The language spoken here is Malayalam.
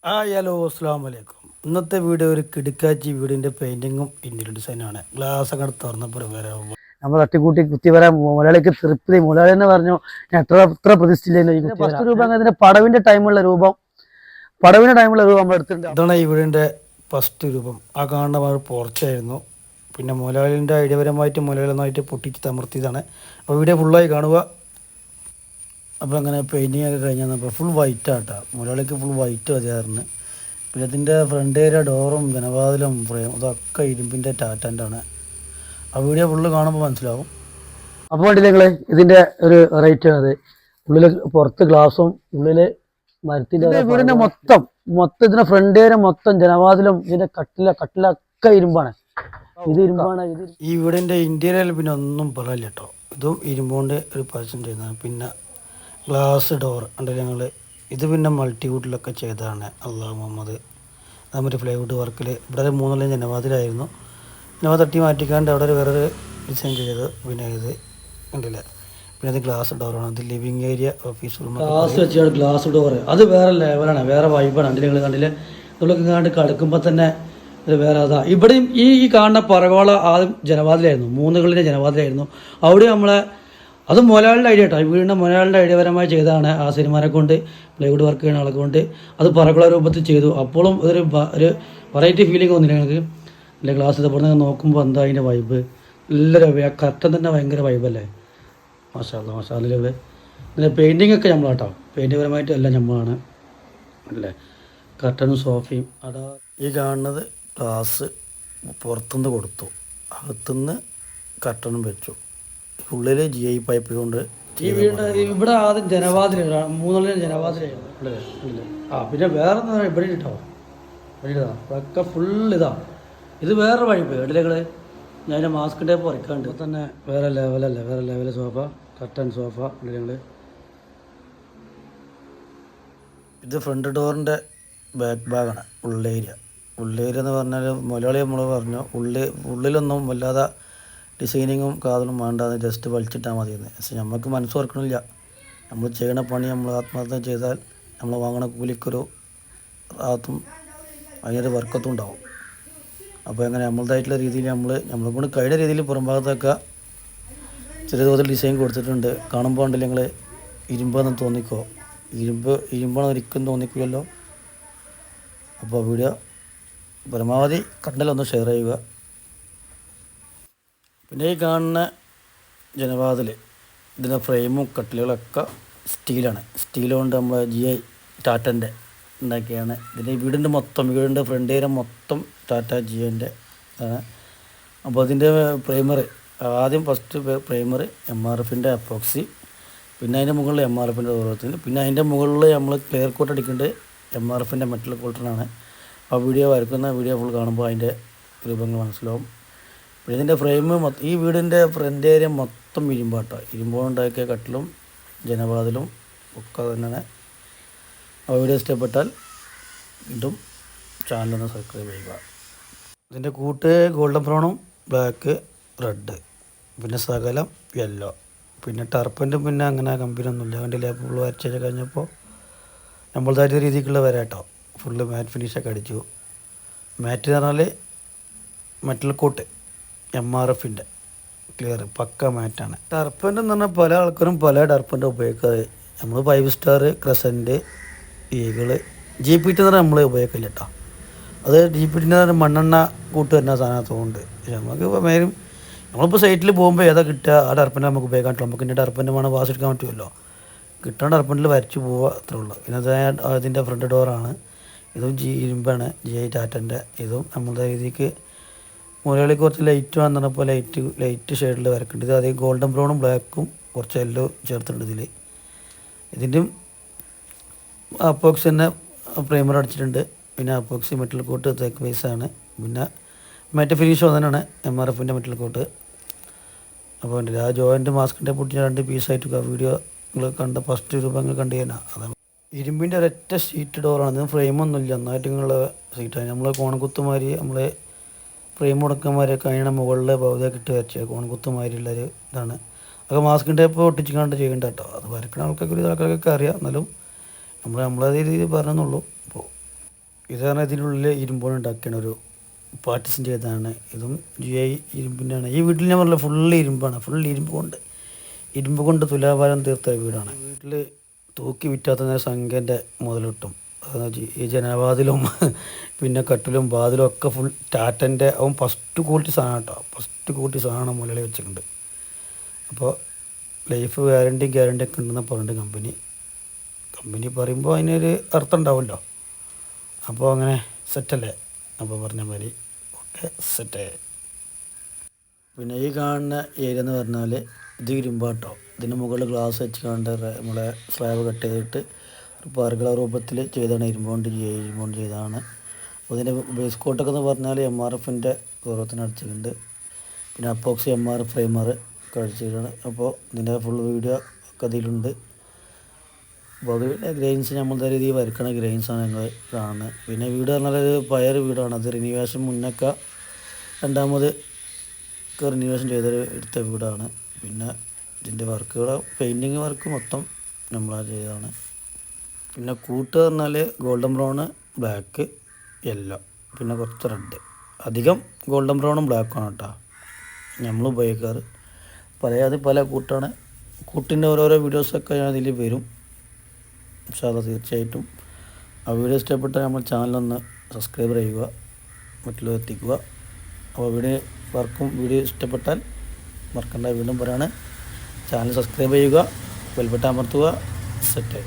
ഹലോ അസ്സാം വലൈക്കും. ഇന്നത്തെ വീഡിയോ ഒരു കിടുക്കാച്ചി വീടിൻ്റെ പെയിൻറ്റിങ്ങും ഇന്ത്യൻ ഡിസൈനാണ്. ഗ്ലാസ് ഒക്കെ തുറന്നപ്പോൾ വരാകുമ്പോൾ നമ്മൾ തട്ടിക്കൂട്ടി കുത്തി വരാൻ മുതലാളിക്ക് തൃപ്തി. മുതലാളി എന്ന് പറഞ്ഞു ഞാൻ എത്ര പ്രതിഷ്ഠിച്ചില്ല. ഫസ്റ്റ് രൂപം അതിന്റെ പടവിന്റെ ടൈമുള്ള രൂപം നമ്മൾ എടുത്തിട്ടുണ്ട്. ഇതാണ് ഈ വീടിൻ്റെ ഫസ്റ്റ് രൂപം. ആ കാണുന്ന പോർച്ചായിരുന്നു. പിന്നെ മുതലാളിൻ്റെ ഐഡിയപരമായിട്ട് മുതലാളിനായിട്ട് പൊട്ടിച്ച് തമർത്തിയതാണ്. അപ്പോൾ വീഡിയോ ഫുള്ളായി കാണുക. അപ്പോൾ അങ്ങനെ പെയിൻറ്റിങ് ഒക്കെ കഴിഞ്ഞപ്പോൾ ഫുൾ വൈറ്റ് ആട്ടാ. മുതലാളിക്ക് ഫുൾ വൈറ്റ് മതിയായിരുന്നു. പിന്നെ ഇതിൻ്റെ ഫ്രണ്ട് ഏരിയ ഡോറും ജനവാതിലും ഫ്രെയിം ഇതൊക്കെ ഇരുമ്പിൻ്റെ ടാറ്റൻ്റെ ആണ്. ആ വീഡിയോ ഫുള്ള് കാണുമ്പോൾ മനസ്സിലാവും. അപ്പോൾ വേണ്ടില്ല നിങ്ങൾ ഇതിന്റെ ഒരു റേറ്റ് ആണ് അത്. ഉള്ളില് പുറത്ത് ഗ്ലാസും ഉള്ളില് മരത്തിന്റെ വീടിന്റെ മൊത്തം ഇതിന്റെ ഫ്രണ്ട് ഏരിയ മൊത്തം ജനവാതിലും ഇതിന്റെ കട്ടിലൊക്കെ ഇരുമ്പാണ്. ഇത് ഇരുമ്പാണ്. ഈ വീടിൻ്റെ ഇന്റീരിയൽ പിന്നെ ഒന്നും പറയില്ല കേട്ടോ. ഇതും ഇരുമ്പുകൊണ്ട് ഒരു പരസ്യം ചെയ്യുന്നതാണ്. പിന്നെ ഗ്ലാസ് ഡോർ ഉണ്ടല്ലോ ഞങ്ങൾ ഇത് പിന്നെ മൾട്ടിവുഡിലൊക്കെ ചെയ്തതാണ്. അള്ളാഹു മുഹമ്മദ് നമ്മുടെ പ്ലൈവുഡ് വർക്കിൽ ഇവിടെ ഒരു 3 ജനവാതിലായിരുന്നു. ജനവാതിൽ തട്ടി മാറ്റിക്കാണ്ട് അവിടെ ഒരു വേറൊരു ഡിസൈൻ ചെയ്ത് പിന്നെ ഇത് ഉണ്ടല്ലേ. പിന്നെ അത് ഗ്ലാസ് ഡോറാണ്. അത് living area office room glass വെച്ചാൽ ഗ്ലാസ് ഡോർ അത് വേറെ ലെവലാണ്, വേറെ വൈബാണ്. അതിൽ നിങ്ങൾ കണ്ടില്ലേ, നമ്മളൊക്കെ കണ്ട് കിടക്കുമ്പോൾ തന്നെ ഇത് വേറെ അതാ. ഇവിടെയും ഈ കാണുന്ന പറകോള ആദ്യം ജനവാതിലായിരുന്നു, 3 കളിലെ ജനവാതിലായിരുന്നു. അവിടെ നമ്മളെ അത് മുതലാളിയുടെ ഐഡിയ കേട്ടോ. വീടിൻ്റെ മുതലാളിയുടെ ഐഡിയപരമായി ചെയ്തതാണ്. ആ സിനിമാനെ കൊണ്ട് പ്ലൈവുഡ് വർക്ക് ചെയ്യുന്ന ആളെ കൊണ്ട് അത് പറകുള രൂപത്തിൽ ചെയ്തു. അപ്പോഴും ഒരു വെറൈറ്റി ഫീലിംഗ് വന്നില്ല ഞങ്ങൾക്ക്. അല്ലെ ഗ്ലാസ് ഇതപ്പോൾ നോക്കുമ്പോൾ എന്താ അതിൻ്റെ വൈബ്. എല്ലാവരും കറക്റ്റം തന്നെ ഭയങ്കര വൈബല്ലേ. മസാല ഇതിൻ്റെ പെയിൻറ്റിങ് ഒക്കെ നമ്മളാട്ടോ. പെയിൻറ്റ് പരമായിട്ട് എല്ലാം നമ്മളാണ് അല്ലേ. കർട്ടനും സോഫയും അതാ ഈ കാണുന്നത്. ഗ്ലാസ് പുറത്തുനിന്ന് കൊടുത്തു, അകത്തുനിന്ന് കർട്ടനും വെച്ചു. ഉള്ളിൽ GI പൈപ്പ് കൊണ്ട് ഈ വീടിൻ്റെ ഇവിടെ ആദ്യം ജനവാതിൽ 3 ജനവാതിലായിരുന്നു. പിന്നെ വേറെ ഇവിടെ ഇട്ടോ ഇതൊക്കെ ഫുൾ ഇതാ. ഇത് വേറെ വൈപ്പ് ഇടലുകൾ. ഞാൻ അതിൻ്റെ മാസ്ക് ടേപ്പ് വരയ്ക്കാണ്ട് തന്നെ വേറെ ലെവലല്ലേ, വേറെ ലെവൽ സോഫ, കർട്ടൻ സോഫ ഇടലുകൾ. ഇത് ഫ്രണ്ട് ഡോറിൻ്റെ ബാക്ക് ഭാഗമാണ്. ഉള്ളേരിയ എന്ന് പറഞ്ഞാൽ മുതലാളി നമ്മൾ പറഞ്ഞു ഉള്ളിലൊന്നും വല്ലാതെ ഡിസൈനിങ്ങും കാതൊന്നും വേണ്ടാന്ന് ജസ്റ്റ് വലിച്ചിട്ടാൽ മതിയെന്ന്. പക്ഷെ നമുക്ക് മനസ്സ് ഓർക്കണില്ല. നമ്മൾ ചെയ്യണ പണി നമ്മൾ ആത്മാർത്ഥം ചെയ്താൽ നമ്മൾ വാങ്ങണ കൂലിക്കൊരു റാത്തും അതിനൊരു വർക്കത്തും ഉണ്ടാവും. അപ്പോൾ അങ്ങനെ നമ്മളതായിട്ടുള്ള രീതിയിൽ നമ്മളെ കൊണ്ട് കഴിഞ്ഞ രീതിയിൽ പുറം ഭാഗത്തൊക്കെ ചെറിയ തോതിൽ ഡിസൈൻ കൊടുത്തിട്ടുണ്ട്. കാണുമ്പോൾ ഉണ്ടല്ലോ നിങ്ങൾ ഇരുമ്പാന്ന് തോന്നിക്കോ. ഇരുമ്പാണെന്ന് ഒരിക്കലും തോന്നിക്കില്ലല്ലോ. അപ്പോൾ വീഡിയോ പരമാവധി കണ്ടലൊന്ന് ഷെയർ ചെയ്യുക. പിന്നെ ഈ കാണുന്ന ജനവാതിൽ ഇതിൻ്റെ ഫ്രെയിമും കട്ടിലുകളൊക്കെ സ്റ്റീലാണ്. സ്റ്റീൽ കൊണ്ട് നമ്മൾ GI ടാറ്റൻ്റെ ഉണ്ടാക്കിയാണ്. ഇതിൻ്റെ വീടിൻ്റെ ഫ്രണ്ട് ഏരിയ മൊത്തം ടാറ്റ GIൻ്റെ ആണ്. അപ്പോൾ അതിൻ്റെ ഫസ്റ്റ് പ്രൈമർ MRFൻ്റെ അപ്പോക്സി, പിന്നെ അതിൻ്റെ മുകളിൽ MRFൻ്റെ ദൂരത്തിൽ, പിന്നെ അതിൻ്റെ മുകളിൽ നമ്മൾ ക്ലിയർ കോട്ട് അടിക്കേണ്ടത് MRFൻ്റെ മെറ്റൽ കോട്ടനാണ്. ആ വീഡിയോ ഫുൾ കാണുമ്പോൾ അതിൻ്റെ രൂപങ്ങൾ മനസ്സിലാവും. പിന്നെ ഇതിൻ്റെ ഈ വീടിൻ്റെ ഫ്രണ്ട് ഏരിയ മൊത്തം ഇരുമ്പാട്ടോ. ഇരുമ്പോണ്ടാക്കിയ കട്ടിലും ജനവാതിലും ഒക്കെ തന്നെയാണ്. ആ വീഡിയോ ഇഷ്ടപ്പെട്ടാൽ വീണ്ടും ചാനലൊന്ന് സബ്സ്ക്രൈബ് ചെയ്യുക. ഇതിൻ്റെ കൂട്ട് ഗോൾഡൻ ബ്രൗണും ബ്ലാക്ക് റെഡ് പിന്നെ സകലം യെല്ലോ. പിന്നെ ടർപ്പൻ്റും പിന്നെ അങ്ങനെ കമ്പനിയൊന്നുമില്ല. കണ്ടില്ലേ ഫുള്ള് വരച്ച് കഴിഞ്ഞപ്പോൾ നമ്മളതായിട്ട് രീതിക്കുള്ള വരാട്ടോ. ഫുള്ള് മാറ്റ് ഫിനിഷൊക്കെ അടിച്ചു. മാറ്റ് എന്ന് പറഞ്ഞാൽ മെറ്റൽ കോട്ട് MRFൻ്റെ ക്ലിയർ പക്ക മാറ്റാണ്. ടർപ്പൻ്റ് എന്ന് പറഞ്ഞാൽ പല ആൾക്കാരും പല ടർപ്പൻ്റ് ഉപയോഗിക്കാറ്. നമ്മൾ 5 സ്റ്റാർ, ക്രസൻറ്റ്, ഈഗിള്, GPT എന്ന് പറഞ്ഞാൽ നമ്മൾ ഉപയോഗിക്കില്ല കേട്ടോ. അത് GPT എന്ന് പറഞ്ഞാൽ മണ്ണെണ്ണ കൂട്ട് വരുന്ന സാധനത്തോണ്ട് നമുക്ക് മേലും നമ്മളിപ്പോൾ സൈറ്റിൽ പോകുമ്പോൾ ഏതാ കിട്ടുക ആ ടർപ്പൻ്റ് നമുക്ക് ഉപയോഗിക്കാൻ പറ്റുള്ളൂ. നമുക്ക് ഇന്ന ടർപ്പൻ്റ് വേണം വാസ് എടുക്കാൻ പറ്റുമല്ലോ. കിട്ടുന്ന ടർപ്പൻ്റിൽ വരച്ച് പോവുക അത്രേ ഉള്ളൂ. പിന്നെ അതിൻ്റെ ഫ്രണ്ട് ഡോറാണ്. ഇതും ഇരുമ്പാണ് GI ടാറ്റൻ്റെ. ഇതും നമ്മളുടെ രീതിക്ക് മുരളിക്ക് കുറച്ച് ലൈറ്റ് വന്നപ്പോൾ ലൈറ്റ് ഷെയ്ഡിൽ വരക്കുന്നുണ്ട്. ഇത് അതേ ഗോൾഡൻ ബ്രൗണും ബ്ലാക്കും കുറച്ച് യെല്ലോ ചേർത്തിട്ടുണ്ട് ഇതിൽ. ഇതിൻ്റെയും അപ്പോക്സി തന്നെ പ്രൈമർ അടിച്ചിട്ടുണ്ട്. പിന്നെ അപ്പോക്സി മെറ്റൽ കോട്ട് തേക്ക് ബേസാണ്. പിന്നെ മാറ്റ് ഫിനിഷ് തന്നെയാണ് MRFൻ്റെ മെറ്റൽ കോട്ട്. അപ്പോൾ ആ ജോയിൻ്റ് മാസ്കിൻ്റെ പൊട്ടി 2 പീസായിട്ട് വീഡിയോ നിങ്ങൾ കണ്ട ഫസ്റ്റ് രൂപങ്ങൾ കണ്ടു കഴിഞ്ഞാൽ അതാണ്. ഇരുമ്പിൻ്റെ ഒരൊറ്റ ഷീറ്റ് ഡോറാണ്. ഇതിന് ഫ്രെയിമൊന്നുമില്ല, നന്നായിട്ട് നിങ്ങളുടെ സീറ്റാണ്. നമ്മൾ കോണക്കുത്തുമാരി നമ്മൾ ഫ്രെയിം മുടക്കന്മാരെ കഴിഞ്ഞ മുകളിൽ ഭൗതിക ഇട്ട് വെച്ച കോൺകുത്തുമാരിയുള്ളൊരു ഇതാണ്. അതൊക്കെ മാസ്കിൻ ടേപ്പ് ഒട്ടിച്ചിക്കാണ്ട് ചെയ്യേണ്ട കേട്ടോ. അത് വരക്കുന്ന ആൾക്കാർക്ക് ആൾക്കാർക്കൊക്കെ അറിയാം. എന്നാലും നമ്മളതേ രീതിയിൽ പറഞ്ഞെന്നുള്ളൂ. അപ്പോൾ ഇത് പറഞ്ഞാൽ ഇതിനുള്ളിൽ ഇരുമ്പോണ്ട് ഉണ്ടാക്കിയാണ് ഒരു പാർട്ടിഷൻ ചെയ്തതാണ്. ഇതും GI ഇരുമ്പിൻ്റെയാണ്. ഈ വീട്ടിൽ ഞാൻ പറഞ്ഞില്ല ഫുള്ള് ഇരുമ്പാണ്, ഫുൾ ഇരുമ്പ് കൊണ്ട് തുലാഭാരം തീർത്ത വീടാണ്. വീട്ടിൽ തൂക്കി വിറ്റാത്ത സംഖ്യൻ്റെ മുതൽ കിട്ടും. ഈ ജനവാതിലും പിന്നെ കട്ടിലും വാതിലും ഒക്കെ ഫുൾ ടാറ്റൻ്റെ അവൻ ഫസ്റ്റ് ക്വാളിറ്റി സാധനം കേട്ടോ, ഫസ്റ്റ് ക്വാളിറ്റി സാധനം മുലയിൽ വെച്ചിട്ടുണ്ട്. അപ്പോൾ ലൈഫ് ഗ്യാരണ്ടി ഒക്കെ ഉണ്ടെന്ന് പറഞ്ഞിട്ട് കമ്പനി പറയുമ്പോൾ അതിനൊരു അർത്ഥം ഉണ്ടാവുമല്ലോ. അപ്പോൾ അങ്ങനെ സെറ്റല്ലേ? അപ്പോൾ പറഞ്ഞ മാതിരി ഓക്കെ സെറ്റ്. പിന്നെ ഈ കാണുന്ന ഏരിയ എന്ന് പറഞ്ഞാൽ ഇത് ഇരുമ്പാട്ടോ. ഇതിന് മുകളിൽ ഗ്ലാസ് വെച്ച് കണ്ട് നമ്മളെ സ്ലാബ് കട്ട് ചെയ്തിട്ട് ഒരു പർഗള രൂപത്തിൽ ചെയ്താണ്, ഇരുമ്പോണ്ട് ചെയ്തതാണ്. അപ്പോൾ ഇതിൻ്റെ ബേസ് കോട്ടൊക്കെ എന്ന് പറഞ്ഞാൽ MRFൻ്റെ ഗൗരവത്തിന് അടിച്ചിട്ടുണ്ട്. പിന്നെ അപ്പോക്സി MR ഫ്രെയിമർ കഴിച്ചിട്ടാണ്. അപ്പോൾ ഇതിൻ്റെ ഫുൾ വീഡിയോ ഒക്കെ അതിലുണ്ട്. അപ്പോൾ അത് ഗ്രെയിൻസ് നമ്മൾ രീതിയിൽ വരക്കണ ഗ്രെയിൻസാണ് ഞങ്ങൾ കാണുന്നത്. പിന്നെ വീട് പറഞ്ഞാൽ ഒരു പഴയ വീടാണ്. അത് റിനിവേഷൻ മുന്നൊക്കെ രണ്ടാമത് റിനിവേഷൻ എടുത്ത വീടാണ്. പിന്നെ ഇതിൻ്റെ വർക്കുകൾ പെയിൻറ്റിങ് വർക്ക് മൊത്തം നമ്മളാ ചെയ്തതാണ്. പിന്നെ കൂട്ട് പറഞ്ഞാൽ ഗോൾഡൻ ബ്രൗണ്, ബ്ലാക്ക്, യെല്ലോ, പിന്നെ കുറച്ച് റെഡ്. അധികം ഗോൾഡൻ ബ്രൗണും ബ്ലാക്കാണ് കേട്ടോ നമ്മൾ ഉപയോഗിക്കാറ്. പല കൂട്ടാണ്. കൂട്ടിൻ്റെ ഓരോരോ വീഡിയോസൊക്കെ ഞാൻ ഇതിൽ വരും ഇൻഷാല്ലാ. തീർച്ചയായിട്ടും ആ വീഡിയോ ഇഷ്ടപ്പെട്ടാൽ നമ്മൾ ചാനലൊന്ന് സബ്സ്ക്രൈബ് ചെയ്യുക, മറ്റുള്ളവർ എത്തിക്കുക. അപ്പോൾ വീഡിയോ ഇഷ്ടപ്പെട്ടാൽ മറക്കണ്ട, വീണ്ടും പറയാണ്, ചാനൽ സബ്സ്ക്രൈബ് ചെയ്യുക, ബെൽ ബട്ടൺ അമർത്തുക. സെറ്റ്.